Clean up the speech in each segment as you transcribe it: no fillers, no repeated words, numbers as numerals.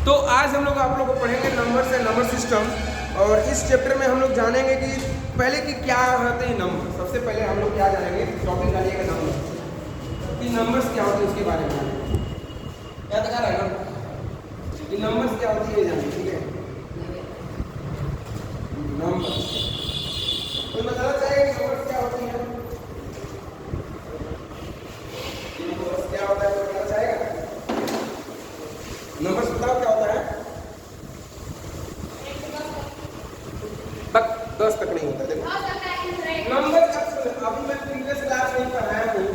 तो आज हम लोग आप लोग को पढ़ेंगे नंबर से नंबर सिस्टम। और इस चैप्टर में हम लोग जानेंगे कि पहले कि क्या होते हैं नंबर। सबसे पहले हम लोग क्या जानेंगे, टॉपिक डालिएगा नंबर कि नंबर्स क्या होते हैं उसके बारे में क्या दिखा रहा है ना कि नंबर्स क्या होती है जानिए। ठीक है, नंबर कोई बताना चाहेगा कि नंबर्स क्या होती है, नंबर्स क्या होता है कोई बताना चाहेगा? नंबर्स बताओ क्या होता है? 10 तक नहीं होता। देखो नंबर अभी मैं प्रीवियस क्लास में पढ़ाया हूँ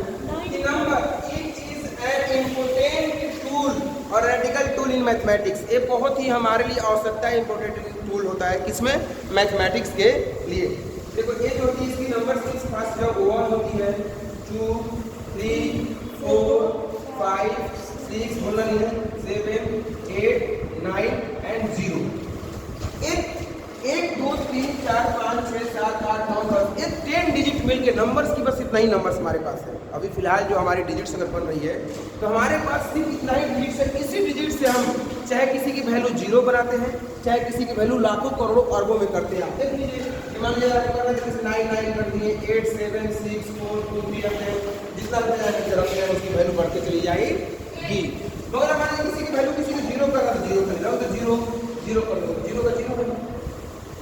कि number it is an important tool और रेडिकल टूल इन मैथमेटिक्स। ये बहुत ही हमारे लिए आवश्यकता है, इम्पोर्टेंट टूल होता है किसमें, मैथमेटिक्स के लिए। देखो ये जो होती है इसकी नंबर सिक्स फर्स्ट जो 1 होती है, 2 3 4 5 6 बोलना नहीं है, 7 8 9 एंड 0। एक 2 3 4 5 6 7 8 9 10 ये 10 डिजिट मिल के नंबर्स की बस इतना ही नंबर्स हमारे पास है। अभी फिलहाल जो हमारी डिजिट्स अगर बन रही है तो हमारे पास सिर्फ इतना ही डिजिट है। इसी डिजिट से हम चाहे किसी की वैल्यू 0 बनाते हैं, चाहे किसी की वैल्यू लाखों करोड़ों अरबों में करते हैं। आप देख लीजिए, मान लीजिए आपको जैसे 9 9 कर दिए, 8 7 6 4 2 3 रखते हैं, जितना रखते हैं उसकी वैल्यू बढ़ते चली जाएगी। मगर मान लीजिए किसी की वैल्यू किसी को 0 कर रहा, 0 कर रहा तो 0 0 कर दो, 0 का 0 कर दो,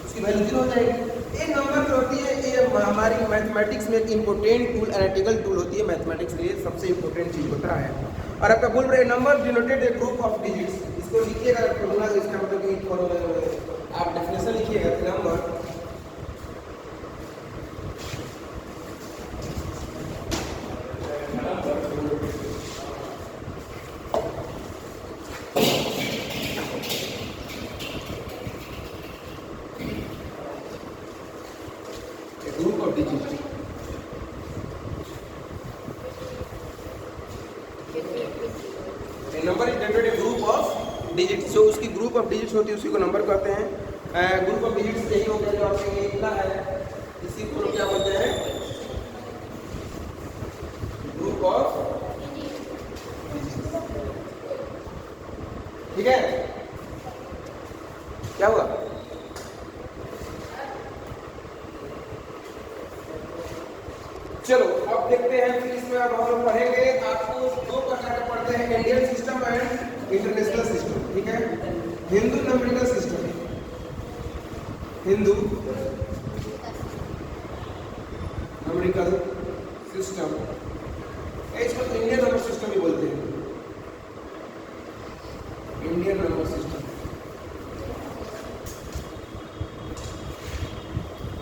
उसकी वैल्यू 0 हो जाएगी। ये नंबर जो होती है ये हमारी मैथमेटिक्स में एक इंपॉर्टेंट टूल, एनालिटिकल टूल होती है। मैथमेटिक्स के लिए सबसे इंपॉर्टेंट चीज होता है। और आपका बोल रहे number denoted A group of digits, इसको लिखिएगा फॉर्मूला, इसका मतलब कि आप डेफिनेशन लिखिएगा number group of digit. Number is denoted A group of digit. जो उसकी ग्रुप ऑफ डिजिट्स होती है उसी को नंबर कहते हैं। ग्रुप ऑफ डिजिट्स यही हो गया जो आपने ये लिखा है, इसी को क्या बोलते हैं, ग्रुप ऑफ डिजिट्स। ठीक है, क्या हुआ? चलो अब देखते हैं फिर इसमें अब हम लोग पढ़ेंगे। आपको दो प्रकार के पढ़ते हैं, Indian system and international system. ठीक है, Hindu numerical system, Hindu numerical system, इसको इंडियन नंबर सिस्टम भी बोलते हैं, इंडियन नंबर सिस्टम।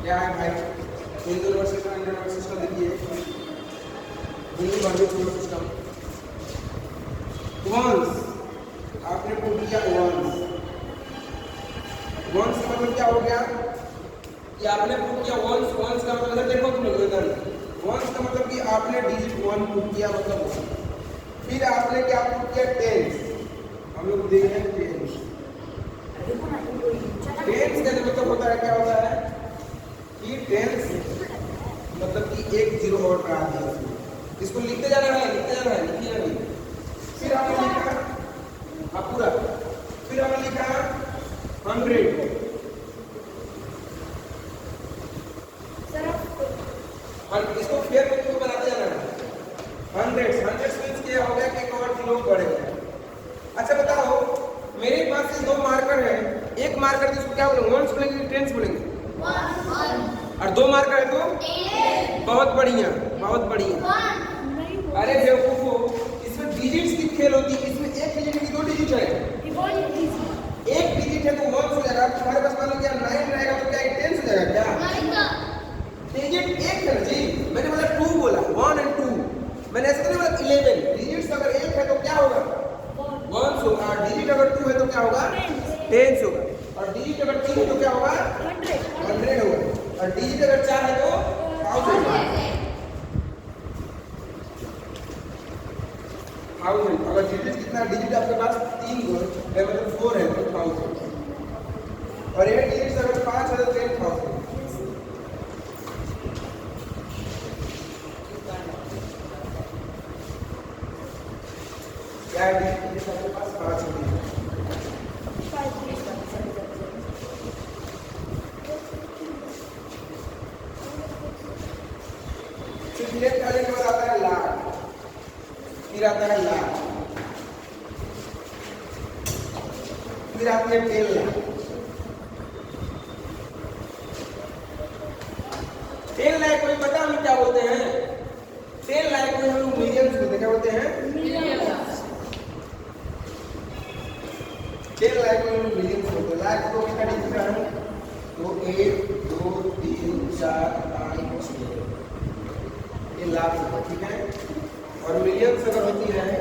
क्या है भाई? Hindu number system, Indian number system. देखिए हिंदू नंबर सिस्टम, वंस आपने पूछ लिया, वंस वंस का मतलब क्या हो गया कि आपने पुट किया वंस। वंस का मतलब देखो तुम लोग इधर, वंस का मतलब कि आपने डिजिट 1 पुट किया मतलब 1। फिर आपने क्या पुट किया, टेंस। हम लोग देख रहे हैं टेंस। टेंस का मतलब होता है, क्या होता है कि टेंस मतलब कि एक 0 और बढ़ा दिया। इसको लिखते जाना है, लिखते जाना है, लिखिए नहीं। फिर आपने लिखा पूरा, फिर आपने लिखा 100। इसको फेयर करके बनाते जाना है। 100 मीन्स क्या हो गया कि एक और 0 बढ़ गया। अच्छा बताओ, मेरे पास से 2 मार्कर है, एक मार्कर जिसको क्या बोलेंगे, वंस बोलेंगे, टेंस बोलेंगे, और 2 मार्कर है तो बहुत बढ़िया, बहुत बढ़िया। अरे बेवकूफो, इसमें डिजिट्स की खेल होती है। इसमें एक डिजिट की 2 डिजिट है, एक डिजिट है तो 1 हो जाएगा। तुम्हारे पास मान लो क्या 9 रहेगा तो क्या 10 हो जाएगा क्या? डिजिट एक है जी, मैंने बोला 2 बोला, 1 और 2, मैंने ऐसा नहीं बोला 11। डिजिट्स अगर एक है तो क्या होगा, 1 होगा। डिजिट अगर 2 है तो क्या होगा, 10 होगा। और डिजिट अगर 3 है तो क्या होगा, 100 होगा। और डिजिट अगर 4 है तो 1000 होगा। अगर डिजिट कितना, डिजिट आपके पास 3 है मतलब 4 है तो 1000। और ये डिजिट अगर 5 है तो 10,000। क्या है डिजिट आपके पास 5 है। फिर आती है 10 लाख। 10 लाख को पता हम क्या बोलते हैं? 10 लाख को हम मिलियंस बोलते हैं। क्या बोलते हैं? 10 लाख को हम मिलियंस बोलते हैं। लाख को कितना डिजिट है? तो 1 2 3 4 5 6 ये लाख होता है, ठीक है। और मिलियंस अगर होती है